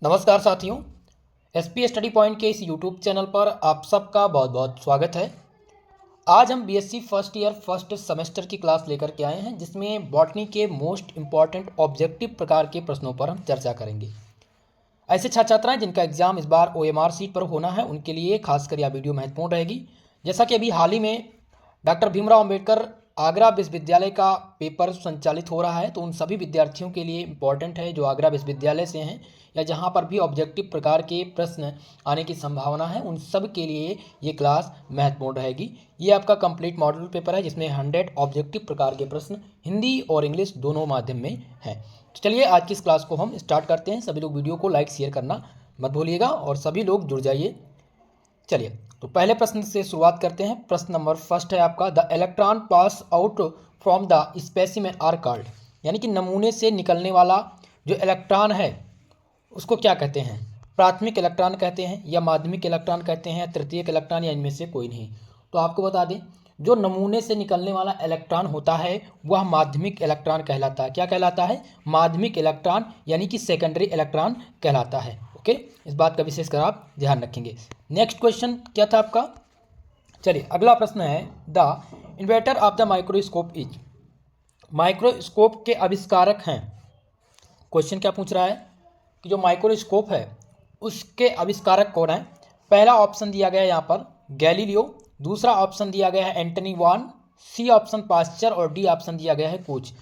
नमस्कार साथियों, SP study point के इस यूट्यूब चैनल पर आप सबका बहुत बहुत स्वागत है। आज हम BSc first year first semester की क्लास लेकर के आए हैं, जिसमें बॉटनी के मोस्ट इंपॉर्टेंट ऑब्जेक्टिव प्रकार के प्रश्नों पर हम चर्चा करेंगे। ऐसे छात्र छात्राएं जिनका एग्जाम इस बार ओएमआर सीट पर होना है, उनके लिए खासकर यह वीडियो महत्वपूर्ण रहेगी। जैसा कि अभी हाल ही में डॉक्टर भीमराव अंबेडकर आगरा विश्वविद्यालय का पेपर संचालित हो रहा है, तो उन सभी विद्यार्थियों के लिए इम्पॉर्टेंट है जो आगरा विश्वविद्यालय से हैं या जहां पर भी ऑब्जेक्टिव प्रकार के प्रश्न आने की संभावना है, उन सब के लिए ये क्लास महत्वपूर्ण रहेगी। ये आपका कंप्लीट मॉडल पेपर है, जिसमें 100 ऑब्जेक्टिव प्रकार के प्रश्न हिंदी और इंग्लिश दोनों माध्यम में हैं। तो चलिए आज की इस क्लास को हम स्टार्ट करते हैं। सभी लोग वीडियो को लाइक शेयर करना मत भूलिएगा और सभी लोग जुड़ जाइए। चलिए तो पहले प्रश्न से शुरुआत करते हैं। प्रश्न नंबर फर्स्ट है आपका, the electron pass out from the specimen are called, यानी कि नमूने से निकलने वाला जो इलेक्ट्रॉन है उसको क्या कहते हैं? प्राथमिक इलेक्ट्रॉन कहते हैं या माध्यमिक इलेक्ट्रॉन कहते हैं या तृतीयक इलेक्ट्रॉन या इनमें से कोई नहीं। तो आपको बता दें, जो नमूने से निकलने वाला इलेक्ट्रॉन होता है वह माध्यमिक इलेक्ट्रॉन कहलाता है। क्या कहलाता है? माध्यमिक इलेक्ट्रॉन, यानी कि सेकेंडरी इलेक्ट्रॉन कहलाता है। ओके, इस बात का विशेषकर आप ध्यान रखेंगे। नेक्स्ट क्वेश्चन क्या था आपका? चलिए अगला प्रश्न है, the inventor of the microscope is, microscope के आविष्कारक हैं। क्वेश्चन क्या पूछ रहा है कि जो माइक्रोस्कोप है उसके आविष्कारक कौन है? पहला ऑप्शन दिया गया है यहाँ पर गैलीलियो, दूसरा ऑप्शन दिया गया है एंटनी वान, सी ऑप्शन पास्चर और डी ऑप्शन दिया गया है कोच।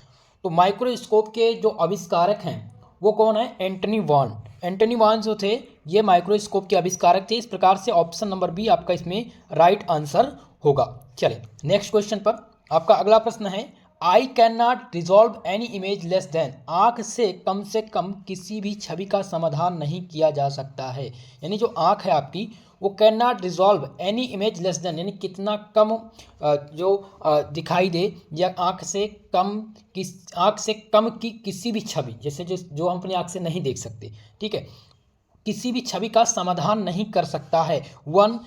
तो माइक्रोस्कोप के जो आविष्कारक हैं वो कौन है? एंटनी वान। एंटनी वान जो थे ये माइक्रोस्कोप के आविष्कारक थे। इस प्रकार से ऑप्शन नंबर बी आपका इसमें राइट आंसर होगा। चलिए नेक्स्ट क्वेश्चन पर आपका अगला प्रश्न है, I can not resolve any image less than, आँख से कम किसी भी छवि का समाधान नहीं किया जा सकता है। यानी जो आँख है आपकी वो can not resolve any image less than, यानी कितना कम दिखाई दे, या आँख से कम की किसी भी छवि, जैसे जो हम अपनी आँख से नहीं देख सकते, ठीक है, किसी भी छवि का समाधान नहीं कर सकता है। 1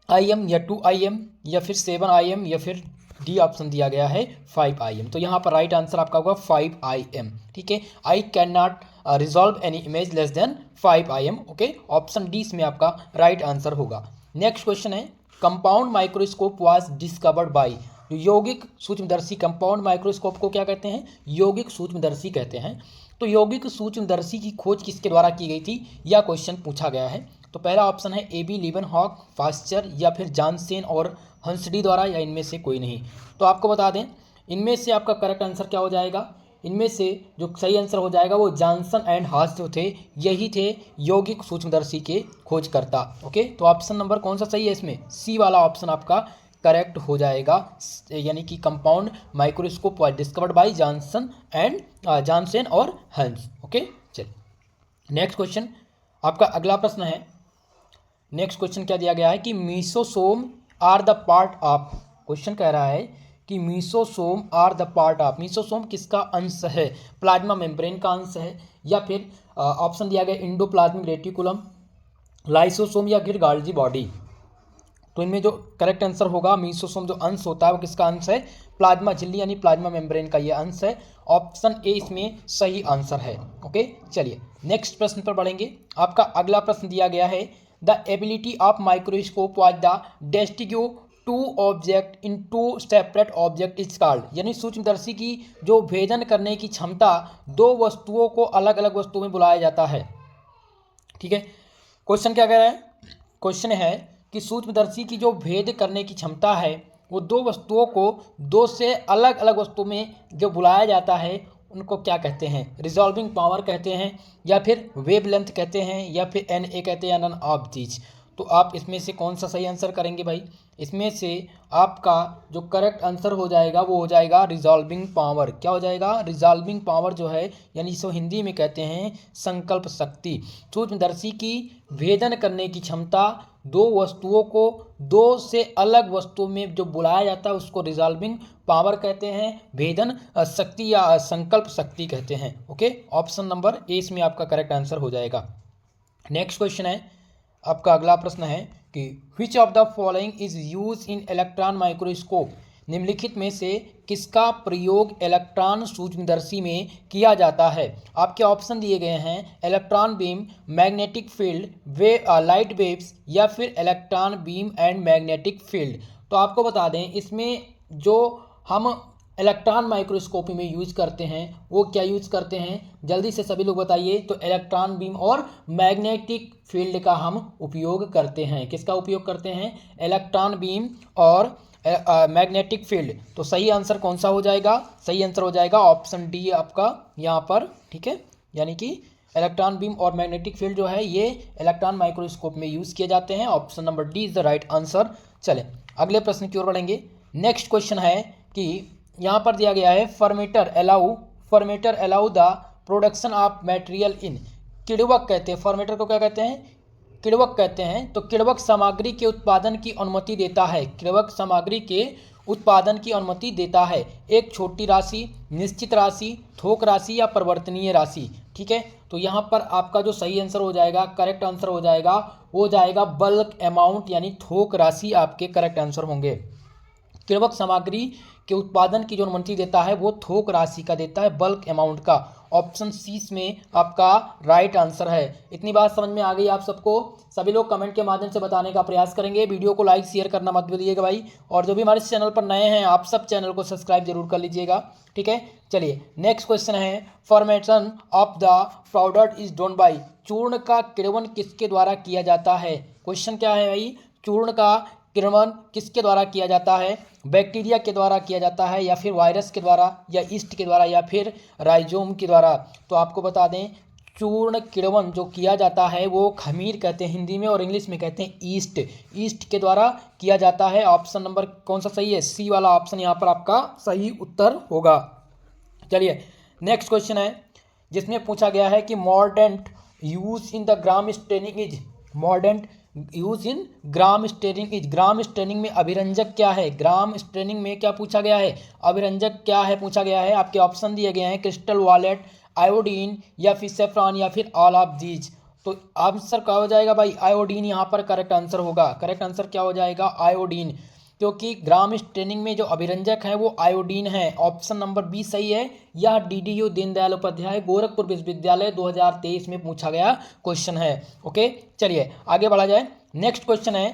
IM या 2 IM या फिर 7 IM या फिर डी ऑप्शन दिया गया है 5 IM। तो यहाँ पर राइट आंसर आपका होगा 5 IM। ठीक है, I can not resolve any image less than 5 IM। Okay, option D इसमें आपका राइट आंसर होगा। नेक्स्ट क्वेश्चन है, compound microscope was discovered by, यौगिक सूक्ष्मदर्शी। कंपाउंड माइक्रोस्कोप को क्या कहते हैं? यौगिक सूक्ष्मदर्शी कहते हैं। तो यौगिक सूक्ष्मदर्शी की खोज किसके द्वारा की गई थी, यह क्वेश्चन पूछा गया है। तो पहला ऑप्शन है AB लीवेनहॉक, पास्चर या फिर जानसेन और हंसडी द्वारा, या इनमें से कोई नहीं। तो आपको बता दें, इनमें से आपका करेक्ट आंसर क्या हो जाएगा? इनमें से जो सही आंसर हो जाएगा वो जॉनसन एंड हास जो थे, यही थे यौगिक सूक्ष्मदर्शी के खोजकर्ता। ओके, तो ऑप्शन नंबर कौन सा सही है इसमें? सी वाला ऑप्शन आपका करेक्ट हो जाएगा, यानी कि compound microscope was discovered by Johnson और हंस। ओके, चलिए नेक्स्ट क्वेश्चन आपका अगला प्रश्न है। नेक्स्ट क्वेश्चन क्या दिया गया है कि mesosome are the part of, question कह रहा है कि mesosome are the part of, mesosome किसका अंश है? प्लाज्मा मेम्ब्रेन का अंश है, या फिर ऑप्शन दिया गया इंडोप्लाज्मिक रेटिकुलम, लाइसोसोम या फिर गाल्जी बॉडी। तो इनमें जो करेक्ट आंसर होगा, मीसोसोम जो अंश होता है वो किसका अंश है? प्लाज्मा झिल्ली यानी प्लाज्मा मेम्ब्रेन का ये अंश है। ऑप्शन ए इसमें सही आंसर है। ओके, चलिए नेक्स्ट प्रश्न पर बढ़ेंगे। आपका अगला प्रश्न दिया गया है, the ability of microscope was the distinguish two object in two separate object is called, यानी सूक्ष्मदर्शी की जो भेदन करने की क्षमता दो वस्तुओं को अलग अलग वस्तुओं में बुलाया जाता है। ठीक है, क्वेश्चन क्या कह रहा है? क्वेश्चन है कि सूक्ष्मदर्शी की जो भेद करने की क्षमता है वो दो वस्तुओं को दो से अलग अलग वस्तुओं में जो बुलाया जाता है उनको क्या कहते हैं? रिजॉल्विंग पावर कहते हैं, या फिर वेवलेंथ कहते हैं, या फिर NA कहते हैं, नन ऑफ दीज। तो आप इसमें से कौन सा सही आंसर करेंगे भाई? इसमें से आपका जो करेक्ट आंसर हो जाएगा वो हो जाएगा रिजॉल्विंग पावर। क्या हो जाएगा? रिजॉल्विंग पावर जो है, यानी इसको हिंदी में कहते हैं संकल्प शक्ति। सूक्ष्मदर्शी की भेदन करने की क्षमता दो वस्तुओं को दो से अलग वस्तुओं में जो बुलाया जाता है उसको रिजॉल्विंग पावर कहते हैं, भेदन शक्ति या संकल्प शक्ति कहते हैं। ओके, ऑप्शन नंबर ए इसमें आपका करेक्ट आंसर हो जाएगा। नेक्स्ट क्वेश्चन है, आपका अगला प्रश्न है कि which of the following is use in electron microscope, निम्नलिखित में से किसका प्रयोग इलेक्ट्रॉन सूक्ष्मदर्शी में किया जाता है? आपके ऑप्शन दिए गए हैं electron beam, magnetic field, light waves या फिर electron beam and magnetic field. तो आपको बता दें इसमें जो हम इलेक्ट्रॉन माइक्रोस्कोपी में यूज करते हैं वो क्या यूज करते हैं, जल्दी से सभी लोग बताइए। तो इलेक्ट्रॉन बीम और मैग्नेटिक फील्ड का हम उपयोग करते हैं। किसका उपयोग करते हैं? इलेक्ट्रॉन बीम और मैग्नेटिक फील्ड। तो सही आंसर कौन सा हो जाएगा? सही आंसर हो जाएगा ऑप्शन डी आपका यहाँ पर, ठीक है। यानी कि इलेक्ट्रॉन बीम और मैग्नेटिक फील्ड जो है ये इलेक्ट्रॉन माइक्रोस्कोप में यूज किए जाते हैं। Option number D is the right answer. चले अगले प्रश्न की ओर बढ़ेंगे। नेक्स्ट क्वेश्चन है कि यहाँ पर दिया गया है fermenter allow the production of material in. किण्वक कहते हैं, फॉर्मेटर को क्या कहते हैं? किण्वक कहते हैं। तो किण्वक सामग्री के उत्पादन की अनुमति देता है। किण्वक सामग्री के उत्पादन की अनुमति देता है। एक छोटी राशि, निश्चित राशि, थोक राशि या परिवर्तनीय राशि, ठीक है। तो यहाँ पर आपका जो सही आंसर हो जाएगा, करेक्ट आंसर हो जाएगा, वो जाएगा बल्क अमाउंट, यानी थोक राशि आपके करेक्ट आंसर होंगे। किण्वक सामग्री के उत्पादन की जो अनुमति देता है वो थोक राशि का देता है, बल्क अमाउंट का। ऑप्शन सी में आपका राइट आंसर है। इतनी बात समझ में आ गई आप सबको? सभी लोग कमेंट के माध्यम से बताने का प्रयास करेंगे। वीडियो को लाइक शेयर करना मत भूलिएगा भाई। और जो भी हमारे चैनल पर नए हैं आप सब चैनल को सब्सक्राइब जरूर कर लीजिएगा, ठीक है। चलिए नेक्स्ट क्वेश्चन है formation of the powder is done by. चूर्ण का किण्वन किसके द्वारा किया जाता है? क्वेश्चन क्या है भाई? चूर्ण का किण्वन किसके द्वारा किया जाता है? बैक्टीरिया के द्वारा किया जाता है या फिर वायरस के द्वारा या ईस्ट के द्वारा या फिर राइजोम के द्वारा? तो आपको बता दें चूर्ण किण्वन जो किया जाता है वो खमीर कहते हैं हिंदी में और इंग्लिश में कहते हैं ईस्ट के द्वारा किया जाता है। ऑप्शन नंबर कौन सा सही है? सी वाला ऑप्शन यहाँ पर आपका सही उत्तर होगा। चलिए नेक्स्ट क्वेश्चन है जिसमें पूछा गया है कि mordant use in the gram staining is. Mordant use in gram staining is. Gram staining में अभिरंजक क्या है? ग्राम स्टेनिंग में क्या पूछा गया है? अभिरंजक क्या है पूछा गया है। आपके ऑप्शन दिए गए हैं क्रिस्टल वॉलेट, आयोडीन या फिर सेफ्रॉन या फिर ऑल ऑफ दीज। तो आंसर क्या हो जाएगा भाई? आयोडीन यहाँ पर करेक्ट आंसर होगा। करेक्ट आंसर क्या हो जाएगा? आयोडीन, क्योंकि ग्राम स्टेनिंग में जो अभिरंजक है वो आयोडीन है। ऑप्शन नंबर बी सही है। यह DDU दीनदयाल उपाध्याय गोरखपुर विश्वविद्यालय 2023 में पूछा गया क्वेश्चन है। ओके चलिए आगे बढ़ा जाए। नेक्स्ट क्वेश्चन है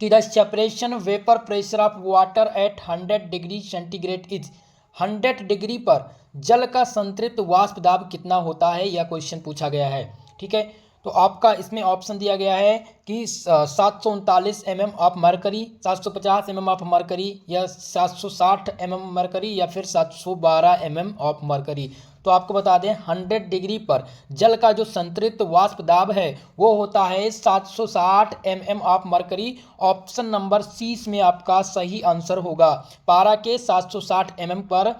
कि the separation vapour pressure of water at 100 degree centigrade is. 100 degree पर जल का संतृप्त वाष्प दाब कितना होता है? यह क्वेश्चन पूछा गया है, ठीक है। तो आपका इसमें ऑप्शन दिया गया है कि 739 mm of mercury, 750 mm of mercury या 760 mm मरकरी या फिर 712 mm ऑफ मरकरी। तो आपको बता दें 100 डिग्री पर जल का जो संतृप्त वाष्प दाब है वो होता है 760 mm of mercury. Option number C में आपका सही आंसर होगा। पारा के 760 mm पर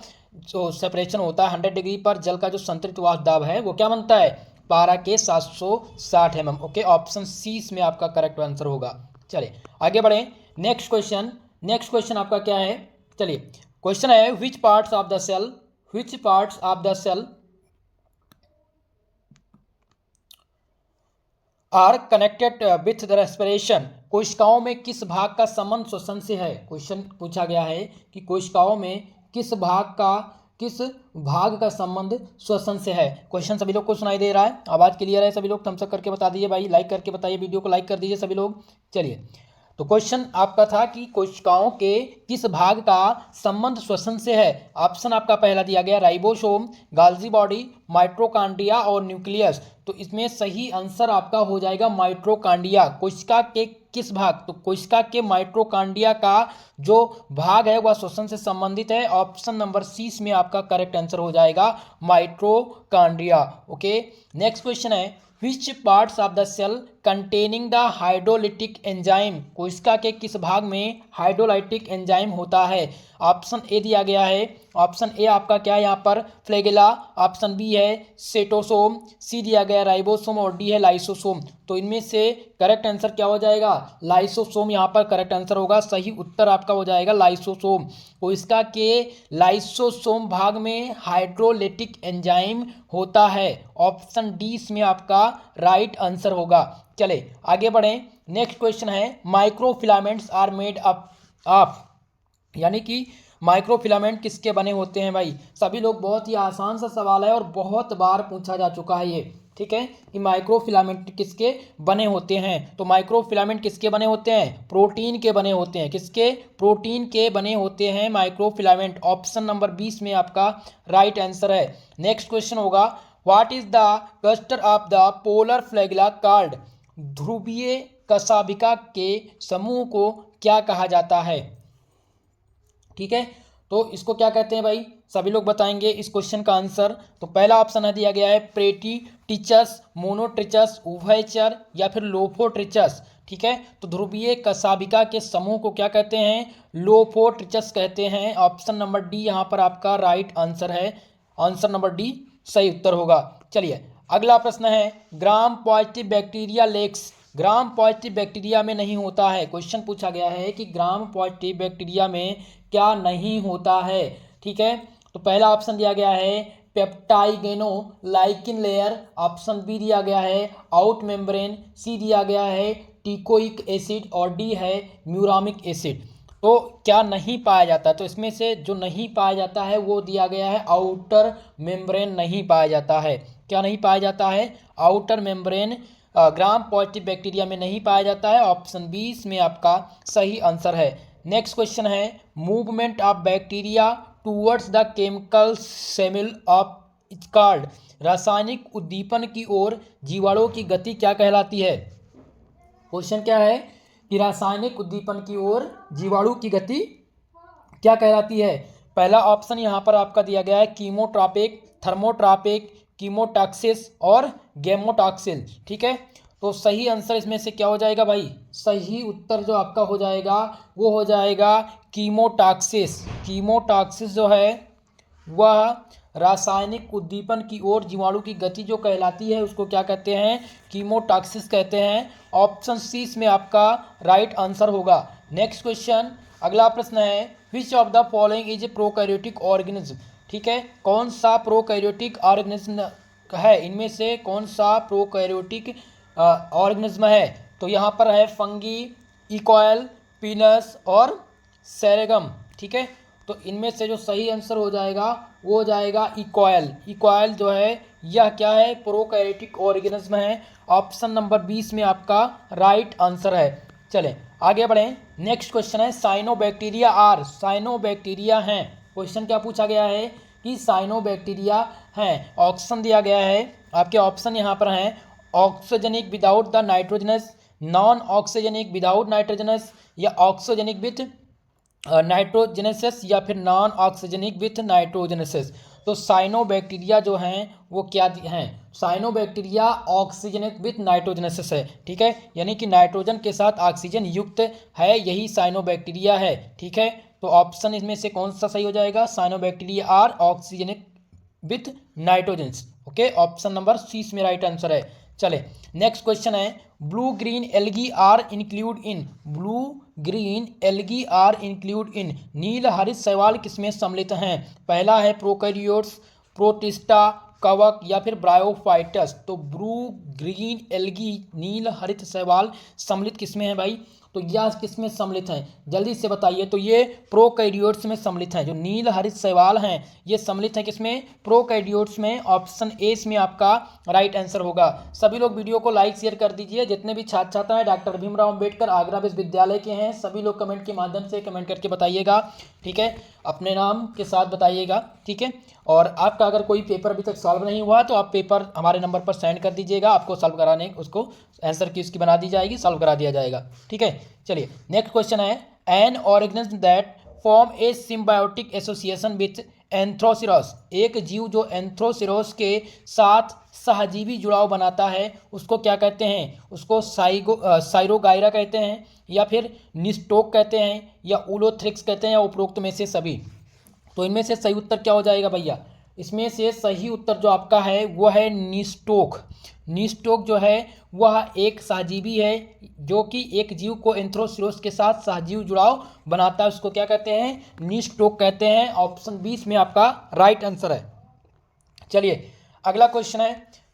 जो सेपरेशन होता है 100 डिग्री पर जल का जो संतृप्त वाष्प दाब है वो क्या बनता है? पारा के 760 mm। ओके ऑप्शन सी में आपका करेक्ट आंसर होगा। चलिए आगे बढ़े। नेक्स्ट क्वेश्चन आपका क्या है? चलिए क्वेश्चन है which parts of the cell are connected with the respiration. कोशिकाओं में किस भाग का संबंध श्वसन से है? क्वेश्चन पूछा गया है कि कोशिकाओं में किस भाग का संबंध श्वसन से है। क्वेश्चन सभी लोग को सुनाई दे रहा है? आवाज क्लियर है? सभी लोग थम्स अप करके बता दीजिए भाई, लाइक करके बताइए, वीडियो को लाइक कर दीजिए सभी लोग। चलिए तो क्वेश्चन आपका था कि कोशिकाओं के किस भाग का संबंध श्वसन से है। ऑप्शन आपका पहला दिया गया राइबोसोम, गाल्जी बॉडी, माइटोकॉन्ड्रिया और न्यूक्लियस। तो इसमें सही आंसर आपका हो जाएगा माइटोकॉन्ड्रिया। कोशिका के किस भाग? तो कोशिका के माइटोकॉन्ड्रिया का जो भाग है वह श्वसन से संबंधित है। ऑप्शन नंबर सी में आपका करेक्ट आंसर हो जाएगा माइटोकॉन्ड्रिया। ओके नेक्स्ट क्वेश्चन है which parts of the cell containing the hydrolytic enzyme. कोशिका के किस भाग में हाइड्रोलाइटिक एंजाइम होता है? ऑप्शन ए दिया गया है। ऑप्शन ए आपका क्या है यहाँ पर? फ्लैगेला। ऑप्शन बी है सेटोसोम, सी दिया गया राइबोसोम और डी है लाइसोसोम। तो इनमें से करेक्ट आंसर क्या हो जाएगा? लाइसोसोम यहाँ पर करेक्ट आंसर होगा। सही उत्तर आपका हो जाएगा लाइसोसोम। कोशिका के लाइसोसोम भाग में हाइड्रोलाइटिक एंजाइम होता है। ऑप्शन डी में आपका राइट आंसर होगा। चले आगे बढ़ें। नेक्स्ट क्वेश्चन है microfilaments are made up of. यानी कि माइक्रोफिलामेंट किसके बने होते हैं भाई? सभी लोग, बहुत ही आसान सा सवाल है और बहुत बार पूछा जा चुका है ये, ठीक है, कि माइक्रोफिलामेंट किसके बने होते हैं। तो माइक्रोफिलामेंट किसके बने होते हैं? प्रोटीन के बने होते हैं। किसके? प्रोटीन के बने होते हैं माइक्रोफिलामेंट। ऑप्शन नंबर 20 में आपका राइट आंसर है। नेक्स्ट क्वेश्चन होगा, what is the cluster of the polar flagella called? ध्रुवीय कशाभिका के समूह को क्या कहा जाता है? ठीक है, तो इसको क्या कहते हैं भाई? सभी लोग बताएंगे इस क्वेश्चन का आंसर। तो पहला ऑप्शन है दिया गया है प्लेटिटिचस, मोनोट्रिचस, उभयचर या फिर लोफोट्रिचस। ठीक है, तो ध्रुवीय कशाभिका के समूह को क्या कहते हैं? लोफोट्रिचस कहते हैं। ऑप्शन नंबर डी यहाँ पर आपका राइट आंसर है। आंसर नंबर डी सही उत्तर होगा। चलिए अगला प्रश्न है, gram positive bacteria lacks gram positive bacteria में नहीं होता है। क्वेश्चन पूछा गया है कि ग्राम पॉजिटिव बैक्टीरिया में क्या नहीं होता है। ठीक है, तो पहला ऑप्शन दिया गया है पेप्टाइगेनो लाइकिन लेयर, ऑप्शन बी दिया गया है आउट मेम्ब्रेन, सी दिया गया है टिकोइक एसिड और डी है म्यूरामिक एसिड। तो क्या नहीं पाया जाता है? तो इसमें से जो नहीं पाया जाता है वो दिया गया है आउटर मेम्ब्रेन नहीं पाया जाता है। क्या नहीं पाया जाता है? आउटर मेम्ब्रेन ग्राम पॉजिटिव बैक्टीरिया में नहीं पाया जाता है। ऑप्शन 20 में आपका सही आंसर है। नेक्स्ट क्वेश्चन है, movement of bacteria towards the chemical stimuli of it's called? रासायनिक उद्दीपन की ओर जीवाणुओं की गति क्या कहलाती है? क्वेश्चन क्या है कि रासायनिक उद्दीपन की ओर जीवाणु की गति क्या कहलाती है? पहला ऑप्शन यहाँ पर आपका दिया गया है कीमोट्रॉपिक, थर्मोट्रॉपिक, कीमोटॉक्सिस और गेमोटॉक्सिल। ठीक है, तो सही आंसर इसमें से क्या हो जाएगा भाई? सही उत्तर जो आपका हो जाएगा वो हो जाएगा कीमोटॉक्सिस। कीमोटॉक्सिस जो है वह रासायनिक उद्दीपन की ओर जीवाणु की गति जो कहलाती है उसको क्या कहते हैं? कीमोटॉक्सिस कहते हैं। ऑप्शन सी में आपका राइट आंसर होगा। नेक्स्ट क्वेश्चन, अगला प्रश्न है, which of the following is A prokaryotic organism? ठीक है, कौन सा प्रोकैरियोटिक ऑर्गेनिज्म है? इनमें से कौन सा प्रोकैरियोटिक ऑर्गेनिज्म है? तो यहाँ पर है फंगी, इकोयल, पीनस और सेरेगम। ठीक है, तो इनमें से जो सही आंसर हो जाएगा वो हो जाएगा इकोयल। इकोयल जो है यह क्या है? प्रोकैरियोटिक ऑर्गेनिज्म है। ऑप्शन नंबर 20 में आपका राइट आंसर है। चलें आगे बढ़ें। नेक्स्ट क्वेश्चन है, साइनोबैक्टीरिया आर? साइनोबैक्टीरिया हैं। क्वेश्चन क्या पूछा गया है कि साइनोबैक्टीरिया हैं। ऑप्शन दिया गया है, आपके ऑप्शन यहाँ पर हैं oxygenic without the nitrogenous, non oxygenic without nitrogenous या ऑक्सीजनिक विथ नाइट्रोजेनेसिस या फिर नॉन ऑक्सीजनिक विथ नाइट्रोजेनेसिस। तो साइनोबैक्टीरिया जो हैं वो क्या हैं? साइनोबैक्टीरिया ऑक्सीजनिक विथ नाइट्रोजेनेसिस है। ठीक है, यानी कि नाइट्रोजन के साथ ऑक्सीजन युक्त है, यही साइनोबैक्टीरिया है। ठीक है, तो ऑप्शन इसमें से कौन सा सही हो जाएगा? Cyanobacteria are oxygenic with nitrogens. Okay, option number C में राइट आंसर है। चले नेक्स्ट क्वेश्चन है, blue green algae are include in? Blue green algae are include in? नील हरित शैवाल किसमें सम्मिलित हैं? पहला है प्रोकैरियोट्स, प्रोटिस्टा, कवक या फिर ब्रायोफाइटस। तो ब्लू ग्रीन एल्गी नील हरित शैवाल सम्मिलित किसमें है भाई? तो यह किसमें सम्मिलित हैं? जल्दी से बताइए। तो ये प्रोकैरियोट्स में सम्मिलित हैं। जो नील हरित शैवाल हैं ये सम्मिलित हैं किसमें? प्रोकैरियोट्स में। ऑप्शन ए में आपका राइट आंसर होगा। सभी लोग वीडियो को लाइक शेयर कर दीजिए। जितने भी छात्र छात्राएं डॉक्टर भीमराव अम्बेडकर आगरा विश्वविद्यालय के हैं सभी लोग कमेंट के माध्यम से कमेंट करके बताइएगा। ठीक है, अपने नाम के साथ बताइएगा। ठीक है, और आपका अगर कोई पेपर अभी तक सॉल्व नहीं हुआ तो आप पेपर हमारे नंबर पर सेंड कर दीजिएगा, आपको सॉल्व कराने उसको आंसर की उसकी बना दी जाएगी, सॉल्व करा दिया जाएगा। ठीक है, चलिए नेक्स्ट क्वेश्चन है, an organism that form a symbiotic association with Anthoceros? एक जीव जो एंथ्रोसिरस के साथ सहजीवी जुड़ाव बनाता है उसको क्या कहते हैं? उसको साइरोगायरा कहते हैं या फिर निस्टोक कहते हैं या उलोथ्रिक्स कहते हैं या उपरोक्त में से सभी। तो इनमें से सही उत्तर क्या हो जाएगा भैया? इसमें से सही उत्तर जो आपका है वह है निस्टोक। निस्टोक जो है वह एक सहजीवी है जो कि एक जीव को एंथ्रोसिरस के साथ सहजीव जुड़ाव बनाता है, उसको क्या कहते हैं? निस्टोक कहते हैं। ऑप्शन 20 में आपका राइट आंसर है। चलिए अगला क्वेश्चन है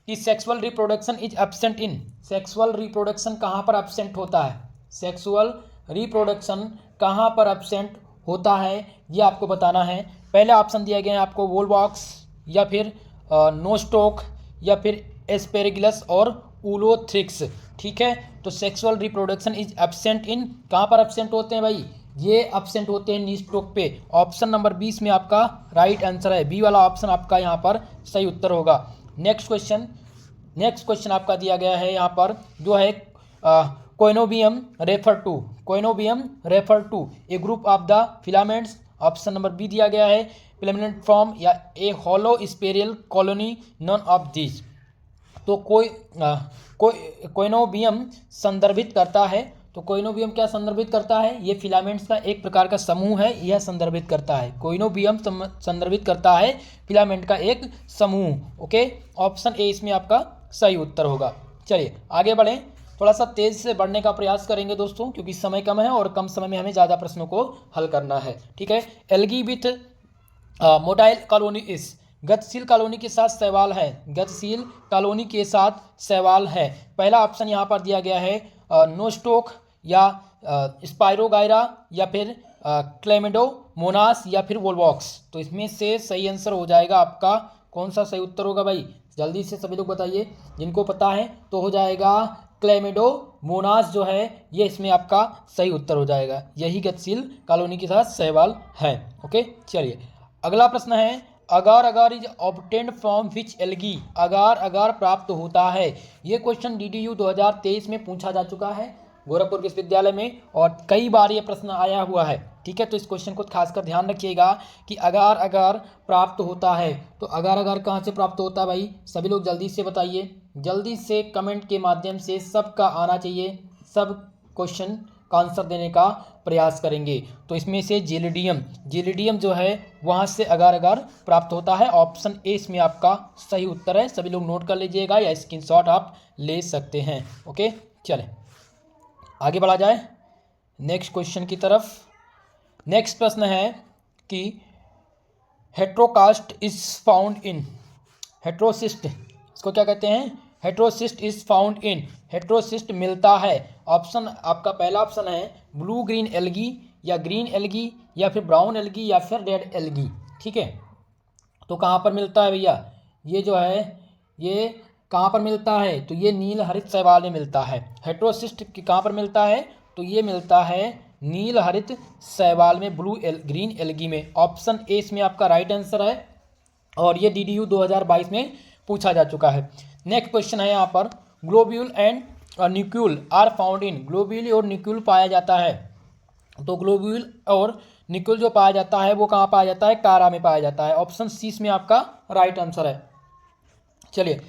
कि sexual reproduction is absent in? Sexual reproduction कहाँ पर एब्सेंट होता है? सेक्सुअल रिप्रोडक्शन कहाँ पर एब्सेंट होता है ये आपको बताना है। पहले ऑप्शन दिया गया है आपको वोल्वॉक्स या फिर नोस्टोक या फिर एस्पेरेगिलस और उलोथ्रिक्स। ठीक है, तो sexual reproduction is absent in, कहाँ पर एब्सेंट होते हैं भाई, ये एब्सेंट होते हैं नोस्टोक पे। ऑप्शन नंबर 20 में आपका राइट आंसर है, बी वाला ऑप्शन आपका यहाँ पर सही उत्तर होगा। नेक्स्ट क्वेश्चन आपका दिया गया है यहाँ पर जो है coenobium refer to a group of the filaments. Option number B दिया गया है फिलामेंट फॉर्म या a hollow spherical colony, none of this. तो कोइनोबियम संदर्भित करता है, तो कोइनोबियम क्या संदर्भित करता है, ये फिलामेंट्स का एक प्रकार का समूह है, यह संदर्भित करता है। कोइनोबियम संदर्भित करता है फिलामेंट का एक समूह। ओके, ऑप्शन ए इसमें आपका सही उत्तर होगा। चलिए आगे बढ़ें, थोड़ा सा तेज से बढ़ने का प्रयास करेंगे दोस्तों, क्योंकि समय कम है और कम समय में हमें ज़्यादा प्रश्नों को हल करना है। ठीक है, एल्गी विथ मोटाइल कॉलोनी इस, गतिशील कॉलोनी के साथ सवाल है, गतिशील कॉलोनी के साथ सवाल है। पहला ऑप्शन यहाँ पर दिया गया है नोस्टोक या स्पाइरोगायरा या फिर क्लेमिडोमोनास या फिर वोल्वॉक्स। तो इसमें से सही आंसर हो जाएगा आपका, कौन सा सही उत्तर होगा भाई, जल्दी से सभी लोग बताइए, जिनको पता है तो हो जाएगा क्लेमिडोमोनास जो है ये इसमें आपका सही उत्तर हो जाएगा, यही गतिशील कॉलोनी के साथ सहवाल है। ओके, चलिए अगला प्रश्न है agar agar is obtained from which algae, agar agar प्राप्त होता है। ये क्वेश्चन DDU 2023 में पूछा जा चुका है गोरखपुर विश्वविद्यालय में और कई बार ये प्रश्न आया हुआ है। ठीक है, तो इस क्वेश्चन को खासकर ध्यान रखिएगा कि अगार अगार प्राप्त होता है, तो अगार अगार कहाँ से प्राप्त होता है भाई, सभी लोग जल्दी से बताइए, जल्दी से कमेंट के माध्यम से सबका आना चाहिए, सब क्वेश्चन का आंसर देने का प्रयास करेंगे। तो इसमें से जेलिडियम जो है वहाँ से अगार अगार प्राप्त होता है। ऑप्शन ए इसमें आपका सही उत्तर है, सभी लोग नोट कर लीजिएगा या स्क्रीनशॉट आप ले सकते हैं। ओके, चलें आगे बढ़ा जाए नेक्स्ट क्वेश्चन की तरफ। नेक्स्ट प्रश्न है कि हेट्रोकास्ट इज फाउंड इन, हेट्रोसिस्ट इसको क्या कहते हैं, heterocyst is found in, heterocyst मिलता है। ऑप्शन आपका पहला ऑप्शन है ब्लू ग्रीन एल्गी या ग्रीन एल्गी या फिर ब्राउन एल्गी या फिर रेड एल्गी। ठीक है, तो कहाँ पर मिलता है भैया, ये जो है ये कहाँ पर मिलता है, तो ये नील हरित शैवाल में मिलता है। हेट्रोसिस्ट कहाँ पर मिलता है, तो ये मिलता है नील हरित शैवाल में, ग्रीन एल्गी में। ऑप्शन ए इसमें आपका राइट आंसर है और ये DDU 2022 में पूछा जा चुका है। नेक्स्ट क्वेश्चन है यहाँ पर globule and nucule are found in, globule और न्यूक्यूल पाया जाता है, तो ग्लोब्यूल और न्यूक्यूल जो पाया जाता है वो कहाँ पाया जाता है, कारा में पाया जाता है। ऑप्शन सी इसमें आपका राइट आंसर है। चलिए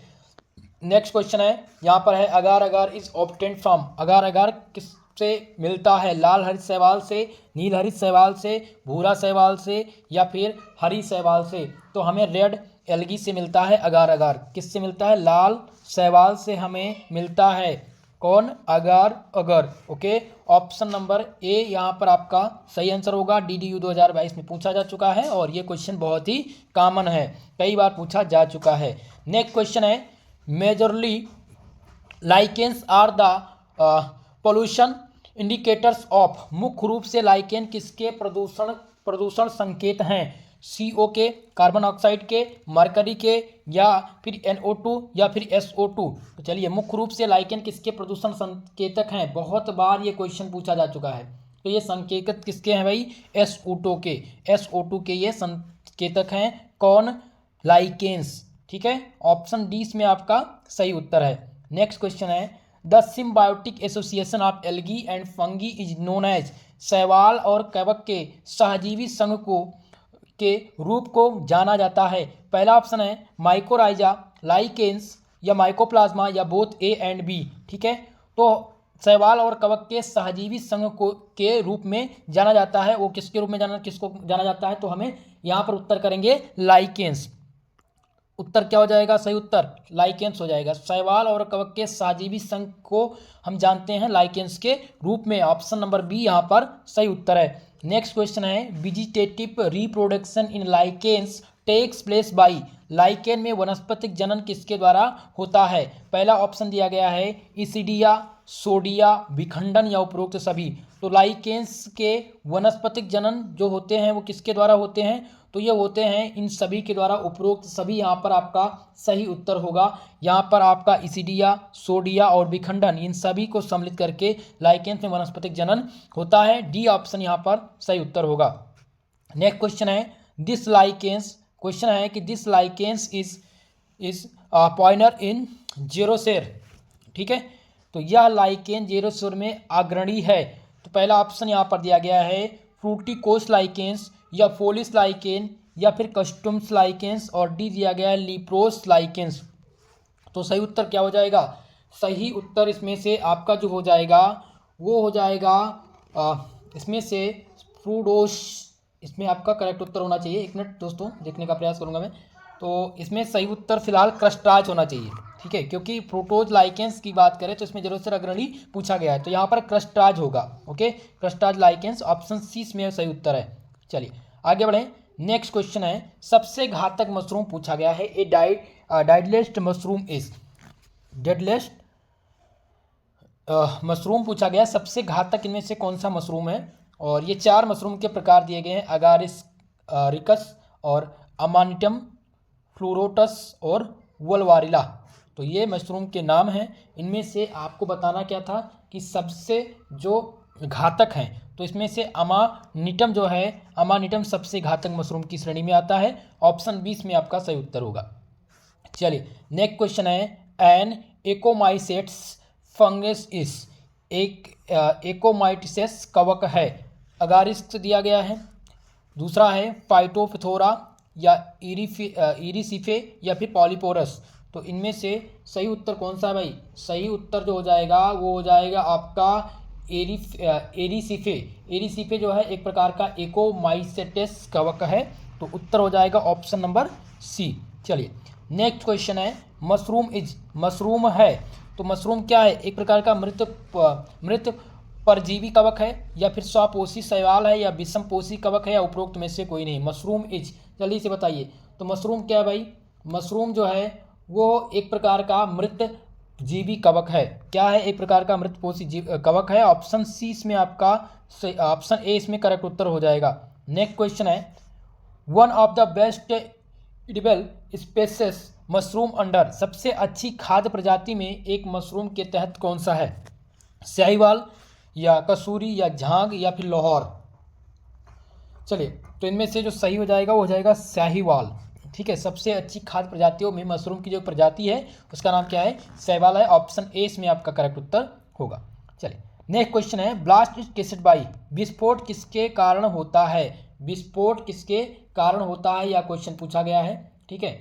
नेक्स्ट क्वेश्चन है यहाँ पर है agar agar is obtained from, अगार अगार किससे मिलता है, लाल हरित शैवाल से, नील हरित शैवाल से, भूरा शैवाल से या फिर हरी शैवाल से। तो हमें रेड एल्गी से मिलता है अगार अगार, किससे मिलता है, लाल शैवाल से हमें मिलता है, कौन, अगार अगर। ओके, ऑप्शन नंबर ए यहाँ पर आपका सही आंसर होगा, DDU 2022 में पूछा जा चुका है और ये क्वेश्चन बहुत ही कॉमन है, कई बार पूछा जा चुका है। नेक्स्ट क्वेश्चन है majorly lichens are the pollution indicators of, मुख्य रूप से लाइकेन किसके प्रदूषण संकेत हैं, CO के, कार्बन ऑक्साइड के, मरकरी के या फिर NO2 या फिर SO2। तो चलिए मुख्य रूप से लाइकेन किसके प्रदूषण संकेतक हैं, बहुत बार ये क्वेश्चन पूछा जा चुका है। तो ये संकेतक किसके हैं भाई, SO2 के ये संकेतक हैं, कौन, लाइकेन्स। ठीक है, ऑप्शन डी इसमें आपका सही उत्तर है। नेक्स्ट क्वेश्चन है the symbiotic association of algae and fungi is known as, शैवाल और कवक के सहजीवी संघ को के रूप को जाना जाता है। पहला ऑप्शन है माइकोराइजा, लाइकेन्स या माइकोप्लाज्मा या बोथ ए एंड बी। ठीक है, तो शैवाल और कवक के सहजीवी संघ को के रूप में जाना जाता है, वो किसके रूप में किसको जाना जाता है, तो हमें यहाँ पर उत्तर करेंगे लाइकेन्स। उत्तर क्या हो जाएगा, सही उत्तर लाइकेन्स हो जाएगा। शैवाल और कवक के सहजीवी संघ को हम जानते हैं लाइकेन्स के रूप में, ऑप्शन नंबर बी यहाँ पर सही उत्तर है। नेक्स्ट क्वेश्चन है vegetative reproduction in lichens takes place by, lichen में वनस्पतिक जनन किसके द्वारा होता है? पहला ऑप्शन दिया गया है इसिडिया, सोडिया, विखंडन या उपरोक्त सभी। तो लाइकेन्स के वनस्पतिक जनन जो होते हैं वो किसके द्वारा होते हैं? तो ये होते हैं इन सभी के द्वारा, उपरोक्त सभी यहाँ पर आपका सही उत्तर होगा। यहाँ पर आपका इसिडिया, सोडिया और विखंडन इन सभी को सम्मिलित करके लाइकेन्स में वनस्पतिक जनन होता है। डी ऑप्शन यहाँ पर सही उत्तर होगा। नेक्स्ट क्वेश्चन है दिस लाइकेन्स, क्वेश्चन है कि दिस लाइकेन्स इज पॉइनर इन जेरोसेर, ठीक है। तो यह लाइकेन जेरोसेर में अग्रणी है। तो पहला ऑप्शन यहाँ पर दिया गया है फ्रूटिकोस लाइकेन्स या फोलिस लाइकेन या फिर कस्टम्स लाइकेन्स, और डी दिया गया है लीप्रोस लाइकेन्स। तो सही उत्तर क्या हो जाएगा? सही उत्तर इसमें से आपका जो हो जाएगा वो हो जाएगा इसमें से फ्रूडोस, इसमें आपका करेक्ट उत्तर होना चाहिए। एक मिनट दोस्तों, देखने का प्रयास करूंगा मैं। तो इसमें सही उत्तर फिलहाल क्रस्टाज होना चाहिए, ठीक है, क्योंकि फ्रूटोज लाइकेंस की बात करें तो इसमें जरूर से अग्रणी पूछा गया है, तो यहाँ पर क्रस्टाज होगा। ओके, क्रस्टाज लाइकेंस ऑप्शन सी इसमें सही उत्तर है। चलिए आगे बढ़ें। नेक्स्ट क्वेश्चन है सबसे घातक मशरूम पूछा गया है। ए डेडलिस्ट मशरूम इज, डेडलिस्ट मशरूम पूछा गया है, सबसे घातक इनमें से कौन सा मशरूम है? और ये 4 मशरूम के प्रकार दिए गए हैं, अगारिस रिकस और अमानिटम, फ्लोरोटस और वलवारिला। तो ये मशरूम के नाम हैं। इनमें से आपको बताना क्या था कि सबसे जो घातक हैं, तो इसमें से अमानिटम जो है, अमानिटम सबसे घातक मशरूम की श्रेणी में आता है। ऑप्शन 20 में आपका सही उत्तर होगा। चलिए नेक्स्ट क्वेश्चन है एन एकोमाइसेट्स फंगस इस, एक एकोमाइटिसेस कवक है, अगारिस दिया गया है। दूसरा है फाइटोफिथोरा या इरिसिफे या फिर पॉलीपोरस। तो इनमें से सही उत्तर कौन सा है भाई? सही उत्तर जो हो जाएगा वो हो जाएगा आपका एरिसिफे। एरिसिफे जो है एक प्रकार का एकोमाइसेट्स कवक है, तो उत्तर हो जाएगा ऑप्शन नंबर सी। चलिए नेक्स्ट क्वेश्चन है मशरूम इज, मशरूम है, तो मशरूम क्या है? एक प्रकार का मृत परजीवी कवक है या फिर स्वपोषी शैवाल है या विषमपोषी कवक है या उपरोक्त में से कोई नहीं। मशरूम इज, जल्दी से बताइए। तो मशरूम क्या है भाई? मशरूम जो है वो एक प्रकार का मृत जीवी कवक है। क्या है? एक प्रकार का मृत पोषी कवक है। ऑप्शन सी इसमें आपका, ऑप्शन ए इसमें करेक्ट उत्तर हो जाएगा। नेक्स्ट क्वेश्चन है one of the best edible spaces mushroom under, सबसे अच्छी खाद्य प्रजाति में एक मशरूम के तहत कौन सा है? शाहीवाल या कसूरी या झांग या फिर लाहौर। चलिए तो इनमें से जो सही हो जाएगा वो हो जाएगा शाहीवाल, ठीक है। सबसे अच्छी खाद्य प्रजातियों में मशरूम की जो प्रजाति है उसका नाम क्या है? शाहीवाल है। ऑप्शन ए इसमें आपका करेक्ट उत्तर होगा। चलिए नेक्स्ट क्वेश्चन है ब्लास्ट इज केसेड बाई, विस्फोट किसके कारण होता है? विस्फोट किसके कारण होता है या क्वेश्चन पूछा गया है, ठीक है।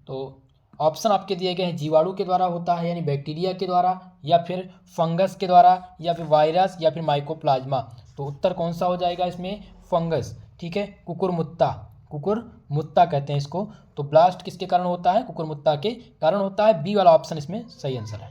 तो ऑप्शन आपके दिए गए हैं, जीवाणु के द्वारा होता है यानी बैक्टीरिया के द्वारा, या फिर फंगस के द्वारा, या फिर वायरस, या फिर माइकोप्लाज्मा। तो उत्तर कौन सा हो जाएगा इसमें? फंगस, ठीक है। कुकुरमुत्ता, कुकुरमुत्ता कहते हैं इसको। तो ब्लास्ट किसके कारण होता है? कुकुरमुत्ता के कारण होता है। बी वाला ऑप्शन इसमें सही आंसर है।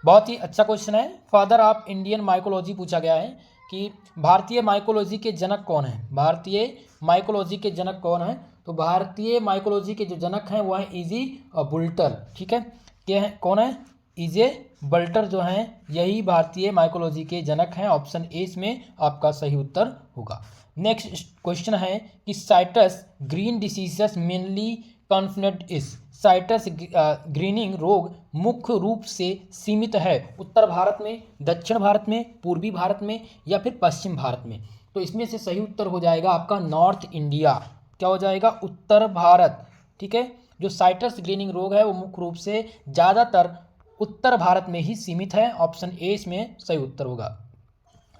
बहुत ही अच्छा क्वेश्चन है। फादर ऑफ इंडियन माइकोलॉजी पूछा गया है कि भारतीय माइकोलॉजी के जनक कौन है? भारतीय माइकोलॉजी के जनक कौन है? तो भारतीय माइकोलॉजी के जो जनक हैं वो हैं इजी बुल्टर, ठीक है। क्या है? कौन है? इजे बल्टर जो हैं यही भारतीय माइकोलॉजी के जनक हैं। ऑप्शन ए इसमें आपका सही उत्तर होगा। नेक्स्ट क्वेश्चन है कि साइट्रस ग्रीन डिसीजेस मेनली कॉन्फिनेंट इस, साइट्रस ग्रीनिंग रोग मुख्य रूप से सीमित है उत्तर भारत में, दक्षिण भारत में, पूर्वी भारत में या फिर पश्चिम भारत में। तो इसमें से सही उत्तर हो जाएगा आपका नॉर्थ इंडिया। क्या हो जाएगा? उत्तर भारत, ठीक है। जो साइट्रस ग्रीनिंग रोग है वो मुख्य रूप से ज़्यादातर उत्तर भारत में ही सीमित है। ऑप्शन ए इसमें सही उत्तर होगा।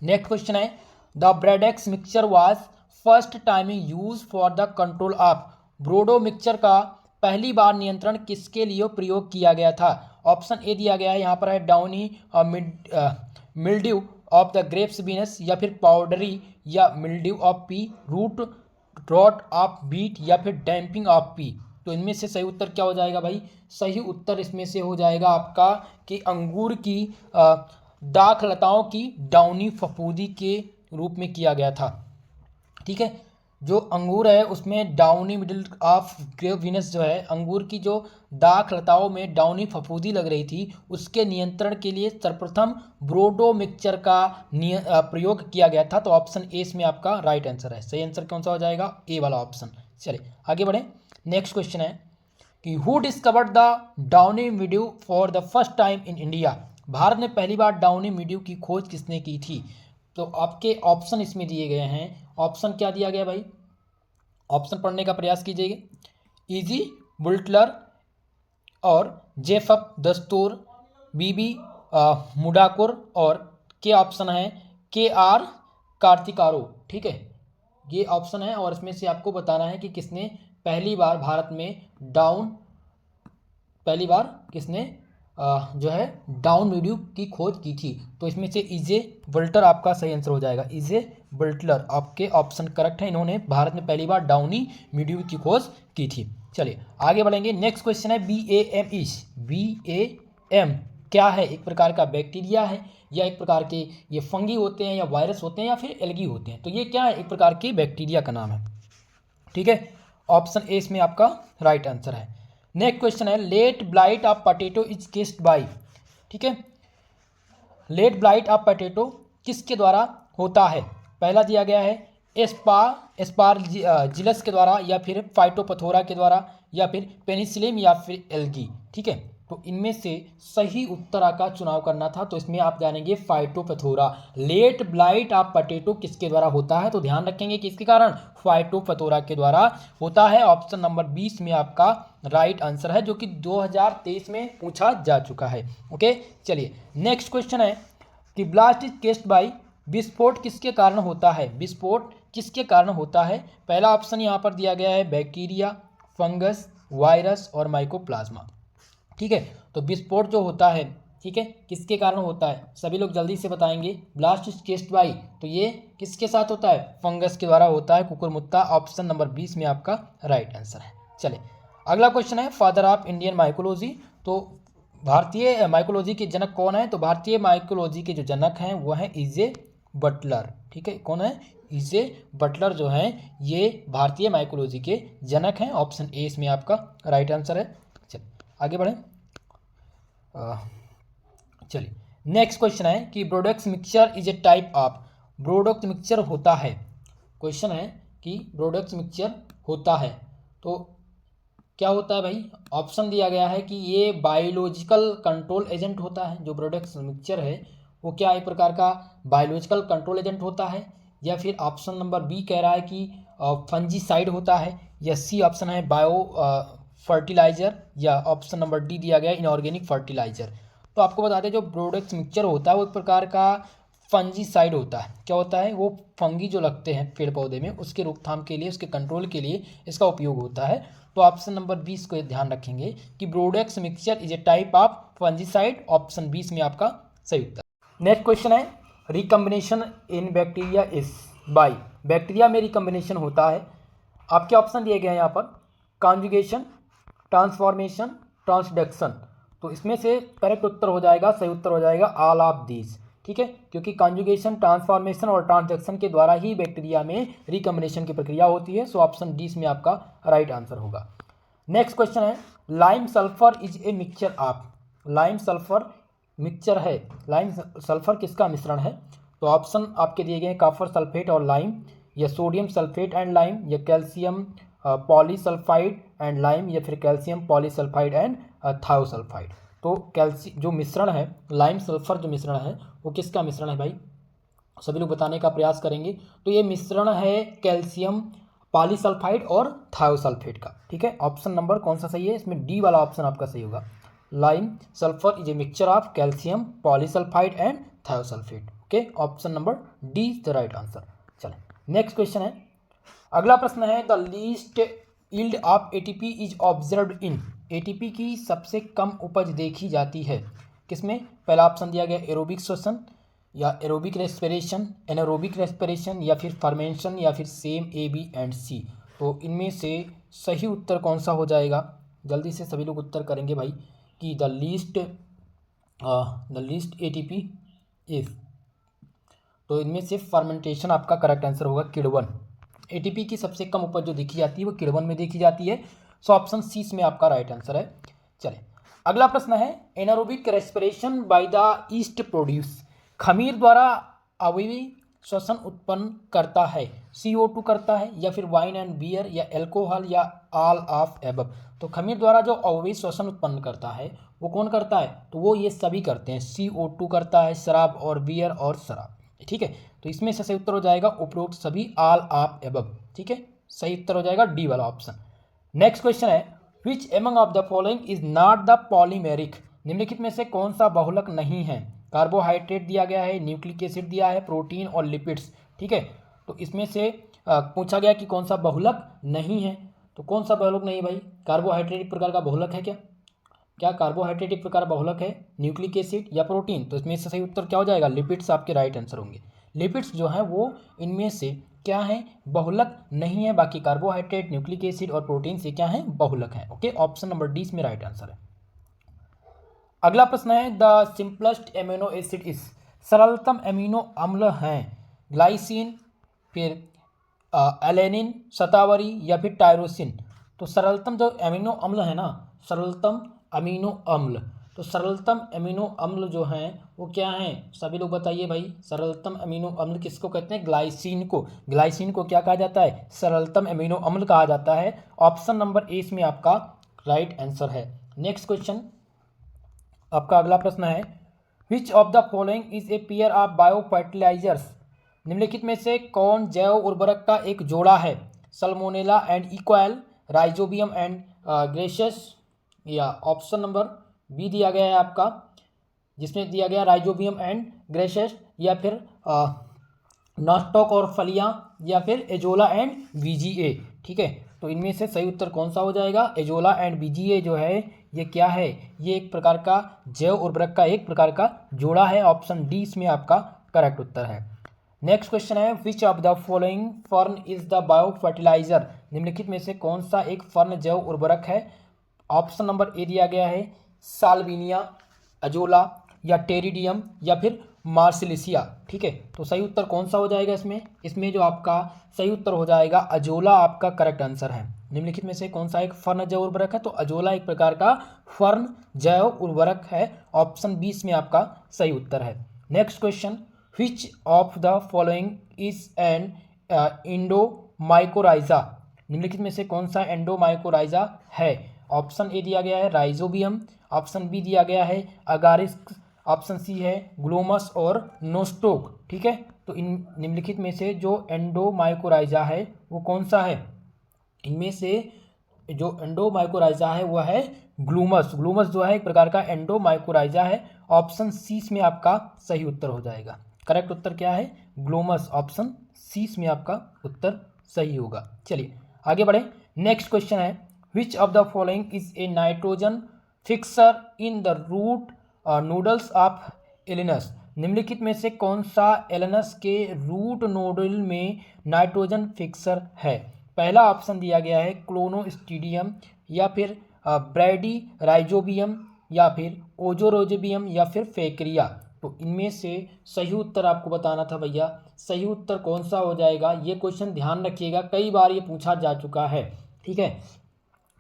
नेक्स्ट क्वेश्चन है the Bordeaux mixture was first time use for the control of, Bordeaux mixture का पहली बार नियंत्रण किसके लिए प्रयोग किया गया था? ऑप्शन ए दिया गया है, यहाँ पर है downy mildew of the grapes vines, या फिर पाउडरी या mildew of pea, root rot of beet, या फिर डैम्पिंग ऑफ पी। तो इनमें से सही उत्तर क्या हो जाएगा भाई? सही उत्तर इसमें से हो जाएगा आपका कि अंगूर की दाख लताओं की डाउनी फफूंदी के रूप में किया गया था, ठीक है। जो अंगूर है उसमें डाउनी मिडिल ऑफ ग्रेव वीनस जो है, अंगूर की जो दाख लताओं में डाउनी फफूंदी लग रही थी, उसके नियंत्रण के लिए सर्वप्रथम ब्रोडो मिक्सचर का प्रयोग किया गया था। तो ऑप्शन ए इसमें आपका राइट आंसर है। सही आंसर कौन सा हो जाएगा? ए वाला ऑप्शन। चलिए आगे बढ़ें। नेक्स्ट क्वेश्चन है कि who discovered the downy mildew for the first time in India. भारत में पहली बार डाउनी मिल्ड्यू की खोज किसने की थी? तो आपके ऑप्शन इसमें दिए गए हैं। ऑप्शन क्या दिया गया भाई? ऑप्शन पढ़ने का प्रयास कीजिएगा। इजी बुल्टलर और जेफअप दस्तूर, बीबी मुडाकुर और के ऑप्शन है के आर कार्तिकारो। ठीक है, ये ऑप्शन है और इसमें से आपको बताना है कि किसने पहली बार भारत में किसने जो है डाउन मिल्ड्यू की खोज की थी। तो इसमें से इजे बुल्टर आपका सही आंसर हो जाएगा। इजे बुल्टलर आपके ऑप्शन करेक्ट है। इन्होंने भारत में पहली बार डाउनी मिल्ड्यू की खोज की थी। चलिए आगे बढ़ेंगे। नेक्स्ट क्वेश्चन है BAM क्या है? एक प्रकार का बैक्टीरिया है या एक प्रकार के ये फंगी होते हैं या वायरस होते हैं या फिर एल्गी होते हैं? तो ये क्या है? एक प्रकार के बैक्टीरिया का नाम है। ठीक है, ऑप्शन ए इसमें आपका राइट आंसर है। नेक्स्ट क्वेश्चन है late blight of potato is caused by. ठीक है, लेट ब्लाइट ऑफ पोटैटो किसके द्वारा होता है? पहला दिया गया है एस्पारजिलस के द्वारा या फिर फाइटोपथोरा के द्वारा या फिर पेनिसिलियम या फिर एल्गी। ठीक है, तो इनमें से सही उत्तर का चुनाव करना था। तो इसमें आप जानेंगे phytophthora. Late blight of potato किसके द्वारा होता है? तो ध्यान रखेंगे कि इसके कारण फाइटोपथोरा के द्वारा होता है। ऑप्शन नंबर 20 में आपका राइट आंसर है, जो कि 2023 में पूछा जा चुका है। ओके, चलिए नेक्स्ट क्वेश्चन है कि ब्लास्ट इज केस्ड बाय। विस्फोट किसके कारण होता है? विस्फोट किसके कारण होता है? पहला ऑप्शन यहाँ पर दिया गया है बैक्टीरिया, फंगस, वायरस और माइकोप्लाज्मा। ठीक है, तो विस्फोट जो होता है, ठीक है, किसके कारण होता है? सभी लोग जल्दी से बताएंगे। ब्लास्ट इज केस्ड बाय, तो ये किसके साथ होता है? फंगस के द्वारा होता है, कुकुरमुत्ता। ऑप्शन नंबर 20 में आपका राइट आंसर है। चलिए अगला क्वेश्चन है फादर ऑफ इंडियन माइकोलॉजी। तो भारतीय माइकोलॉजी के जनक कौन है? तो भारतीय माइकोलॉजी के जो जनक हैं वो हैं इजे बटलर। ठीक है, कौन है? इजे बटलर जो हैं ये भारतीय माइकोलॉजी के जनक हैं। ऑप्शन ए इसमें आपका राइट आंसर है। चलिए आगे बढ़ें। चलिए नेक्स्ट क्वेश्चन है कि Bordeaux mixture is a type of. Bordeaux mixture होता है, क्वेश्चन है कि ब्रोडक्स मिक्सचर होता है तो क्या होता है भाई? ऑप्शन दिया गया है कि ये बायोलॉजिकल कंट्रोल एजेंट होता है। जो प्रोडक्ट्स मिक्सचर है वो क्या एक प्रकार का बायोलॉजिकल कंट्रोल एजेंट होता है, या फिर ऑप्शन नंबर बी कह रहा है कि फंजीसाइड होता है, या सी ऑप्शन है बायो फर्टिलाइजर, या ऑप्शन नंबर डी दिया गया इनऑर्गेनिक फर्टिलाइजर। तो आपको बता दें जो प्रोडक्ट्स मिक्सचर होता है वो एक प्रकार का फंजीसाइड होता है। क्या होता है? वो फंगी जो लगते हैं पेड़ पौधे में उसके रोकथाम के लिए, उसके कंट्रोल के लिए इसका उपयोग होता है। तो ऑप्शन नंबर 20 को ध्यान रखेंगे कि Bordeaux mixture is a type of fungicide. Option 20 में आपका सही उत्तर। नेक्स्ट क्वेश्चन है recombination in bacteria is by. Bacteria में रिकम्बिनेशन होता है। आपके ऑप्शन दिए गए हैं यहाँ पर कॉन्जुगेशन, ट्रांसफॉर्मेशन, ट्रांसडक्शन। तो इसमें से करेक्ट उत्तर हो जाएगा, सही उत्तर हो जाएगा ऑल ऑफ दीज। ठीक है, क्योंकि कॉन्जुगेशन, ट्रांसफॉर्मेशन और ट्रांसडक्शन के द्वारा ही बैक्टीरिया में रिकम्बिनेशन की प्रक्रिया होती है। सो ऑप्शन डी में आपका राइट आंसर होगा। नेक्स्ट क्वेश्चन है lime sulphur is a mixture of. Lime sulphur mixture है, लाइम सल्फर किसका मिश्रण है? तो ऑप्शन आपके दिए गए हैं कॉपर सल्फेट और लाइम, या सोडियम सल्फेट एंड लाइम, या कैल्शियम पॉलीसल्फाइड एंड लाइम, या फिर कैल्शियम पॉलीसल्फाइड एंड थायोसल्फाइड। तो जो मिश्रण है लाइम सल्फर जो मिश्रण है वो किसका मिश्रण है भाई? सभी लोग बताने का प्रयास करेंगे। तो ये मिश्रण है कैल्शियम पॉलीसल्फाइड और थायोसल्फेट का। ठीक है, ऑप्शन नंबर कौन सा सही है? इसमें डी वाला ऑप्शन आपका सही होगा। Lime sulphur is a mixture of calcium polysulphide and thiosulphate. Okay, option number D is the right answer. चलें नेक्स्ट क्वेश्चन है। अगला प्रश्न है the least yield of ATP is observed in. ATP की सबसे कम उपज देखी जाती है किसमें? पहला ऑप्शन दिया गया एरोबिक श्वसन, या एरोबिक रेस्पिरेशन, एनारोबिक रेस्पिरेशन, या फिर फर्मेंशन, या फिर सेम ए बी एंड सी। तो इनमें से सही उत्तर कौन सा हो जाएगा? जल्दी से सभी लोग उत्तर करेंगे भाई कि द लीस्ट एटीपी इज। तो इनमें से फर्मेंटेशन आपका करेक्ट आंसर होगा, किण्वन। एटीपी की सबसे कम उपज जो देखी जाती है वो किण्वन में देखी जाती है। सो ऑप्शन सी इसमें आपका राइट आंसर है। चलिए अगला प्रश्न है, anaerobic respiration by the east produce, खमीर द्वारा अवयवी श्वसन उत्पन्न करता है, CO2 करता है या फिर वाइन एंड बियर या एल्कोहल या ऑल ऑफ एबव। तो खमीर द्वारा जो अवयवी श्वसन उत्पन्न करता है वो कौन करता है, तो वो ये सभी करते हैं, CO2 करता है, शराब और बियर और शराब, ठीक है। तो इसमें से सही उत्तर हो जाएगा उपरोक्त सभी, ऑल ऑफ एबव, ठीक है। सही उत्तर हो जाएगा डी वाला ऑप्शन। नेक्स्ट क्वेश्चन है, which among of the following is not the polymeric, निम्नलिखित में से कौन सा बहुलक नहीं है। कार्बोहाइड्रेट दिया गया है, न्यूक्लिक एसिड दिया है, प्रोटीन और लिपिड्स, ठीक है। तो इसमें से पूछा गया कि कौन सा बहुलक नहीं है, तो कौन सा बहुलक नहीं है भाई, कार्बोहाइड्रेट एक प्रकार का बहुलक है क्या, क्या कार्बोहाइड्रेट एक प्रकार बहुलक है, न्यूक्लिक एसिड या प्रोटीन। तो इसमें से सही उत्तर क्या हो जाएगा, लिपिड्स आपके राइट आंसर होंगे। लिपिड्स जो है वो इनमें से क्या है, बहुलक नहीं है, बाकी कार्बोहाइड्रेट, न्यूक्लिक एसिड और प्रोटीन से क्या है, बहुलक है। ओके, ऑप्शन नंबर डी इसमें राइट आंसर है। अगला प्रश्न है, the simplest amino acid is, सरलतम एमिनो अम्ल हैं, ग्लाइसिन, फिर एलेनिन, शतावरी या फिर टायरोसिन। तो सरलतम जो एमिनो अम्ल है ना, सरलतम अमीनो अम्ल, तो सरलतम अमीनो अम्ल जो हैं वो क्या हैं, सभी लोग बताइए भाई, सरलतम अमीनो अम्ल किसको कहते हैं, ग्लाइसिन को। ग्लाइसिन को क्या कहा जाता है, सरलतम अमीनो अम्ल कहा जाता है। ऑप्शन नंबर ए इसमें आपका राइट आंसर है। नेक्स्ट क्वेश्चन आपका अगला प्रश्न है, which of the following is a pair of bio fertilisers, निम्नलिखित में से कौन जैव उर्वरक का एक जोड़ा है, salmonella and equal, rhizobium and gracious, या ऑप्शन नंबर बी दिया गया है आपका, जिसमें दिया गया राइजोबियम एंड ग्रेशियस, या फिर नॉस्टॉक और फलियां, या फिर एजोला एंड बीजीए, ठीक है। तो इनमें से सही उत्तर कौन सा हो जाएगा, एजोला एंड बीजीए जो है ये क्या है, ये एक प्रकार का जैव उर्वरक का एक प्रकार का जोड़ा है। ऑप्शन डी इसमें आपका करेक्ट उत्तर है। नेक्स्ट क्वेश्चन है, which of the following fern is the bio fertiliser, निम्नलिखित में से कौन सा एक फर्न जैव उर्वरक है। ऑप्शन नंबर ए दिया गया है, साल्विनिया, अजोला या टेरिडियम या फिर मार्सिलिसिया, ठीक है। तो सही उत्तर कौन सा हो जाएगा इसमें, इसमें जो आपका सही उत्तर हो जाएगा अजोला आपका करेक्ट आंसर है। निम्नलिखित में से कौन सा एक फर्न जैव उर्वरक है, तो अजोला एक प्रकार का फर्न जैव उर्वरक है। ऑप्शन 20 में आपका सही उत्तर है। Next question, which of the following is an endomycorrhiza, निम्नलिखित में से कौन सा एंडोमाइकोराइजा है। ऑप्शन ए दिया गया है राइजोबियम, ऑप्शन बी दिया गया है अगारिस, ऑप्शन सी है ग्लोमस और नोस्टोक, ठीक है। तो इन निम्नलिखित में से जो एंडोमाइकोराइजा है वो कौन सा है, इनमें से जो एंडोमाइकोराइजा है वो है ग्लूमस। ग्लूमस जो है एक प्रकार का एंडोमाइकोराइजा है। ऑप्शन सी में आपका सही उत्तर हो जाएगा। करेक्ट उत्तर क्या है, ग्लूमस। ऑप्शन सी में आपका उत्तर सही होगा। चलिए आगे बढ़े। नेक्स्ट क्वेश्चन है, which of the following is a nitrogen fixer in the root nodules of Alnus, निम्नलिखित में से कौन सा एलिनस के रूट नोडल में नाइट्रोजन फिक्सर है। पहला ऑप्शन दिया गया है क्लोनोस्टिडियम, या फिर ब्रैडी राइजोबियम, या फिर ओजोरोजोबियम, या फिर फेक्रिया। तो इनमें से सही उत्तर आपको बताना था भैया, सही उत्तर कौन सा हो जाएगा। ये क्वेश्चन ध्यान रखिएगा, कई बार ये पूछा जा चुका है, ठीक है।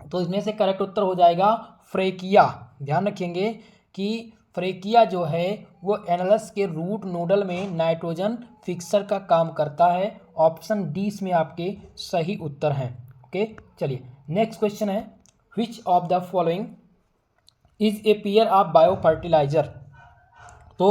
तो इसमें से करेक्ट उत्तर हो जाएगा फ्रेकिया। ध्यान रखेंगे कि फ्रेकिया जो है वो एनालस के रूट नोडल में नाइट्रोजन फिक्सर का काम करता है। ऑप्शन डी में आपके सही उत्तर हैं। ओके, चलिए नेक्स्ट क्वेश्चन है, which of the following is a pair of bio fertiliser. तो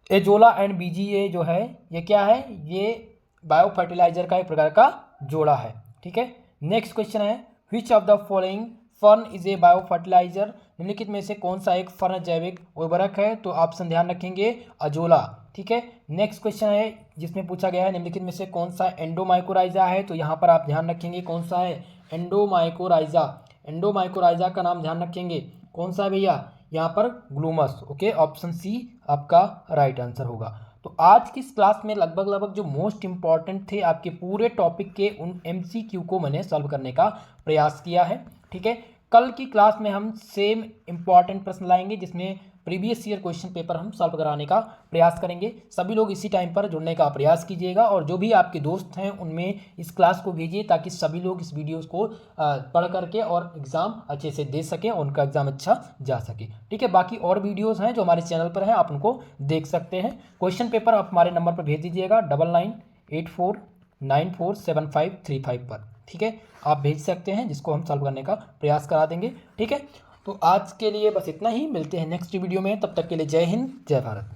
एजोला एंड बीजीए जो है ये क्या है, ये बायो फर्टिलाइजर का एक प्रकार का जोड़ा है, ठीक है। नेक्स्ट क्वेश्चन है, which of the following fern is a bio fertiliser, निम्नलिखित में से कौन सा एक फर्न जैविक उर्वरक है। तो ऑप्शन ध्यान रखेंगे अजोला, ठीक है। नेक्स्ट क्वेश्चन है जिसमें पूछा गया है निम्नलिखित में से कौन सा एंडोमाइकोराइजा है। तो यहाँ पर आप ध्यान रखेंगे कौन सा है, एंडोमाइकोराइजा। एंडोमाइकोराइजा का नाम ध्यान रखेंगे कौन सा है भैया, यहाँ पर ग्लूमस। ओके, ऑप्शन सी आपका राइट आंसर होगा। तो आज की इस क्लास में लगभग जो मोस्ट इंपॉर्टेंट थे आपके पूरे टॉपिक के उन MCQ को मैंने सॉल्व करने का प्रयास किया है, ठीक है। कल की क्लास में हम सेम इंपॉर्टेंट प्रश्न लाएंगे जिसमें प्रीवियस ईयर क्वेश्चन पेपर हम सॉल्व कराने का प्रयास करेंगे। सभी लोग इसी टाइम पर जुड़ने का प्रयास कीजिएगा और जो भी आपके दोस्त हैं उनमें इस क्लास को भेजिए ताकि सभी लोग इस वीडियोस को पढ़ करके और एग्ज़ाम अच्छे से दे सकें और उनका एग्ज़ाम अच्छा जा सके। ठीक है, बाकी और वीडियोस हैं जो हमारे चैनल पर हैं, आप उनको देख सकते हैं। क्वेश्चन पेपर आप हमारे नंबर पर भेज दीजिएगा 9984947535 पर। ठीक है, आप भेज सकते हैं जिसको हम सॉल्व करने का प्रयास करा देंगे। ठीक है, तो आज के लिए बस इतना ही, मिलते हैं नेक्स्ट वीडियो में, तब तक के लिए जय हिंद जय भारत।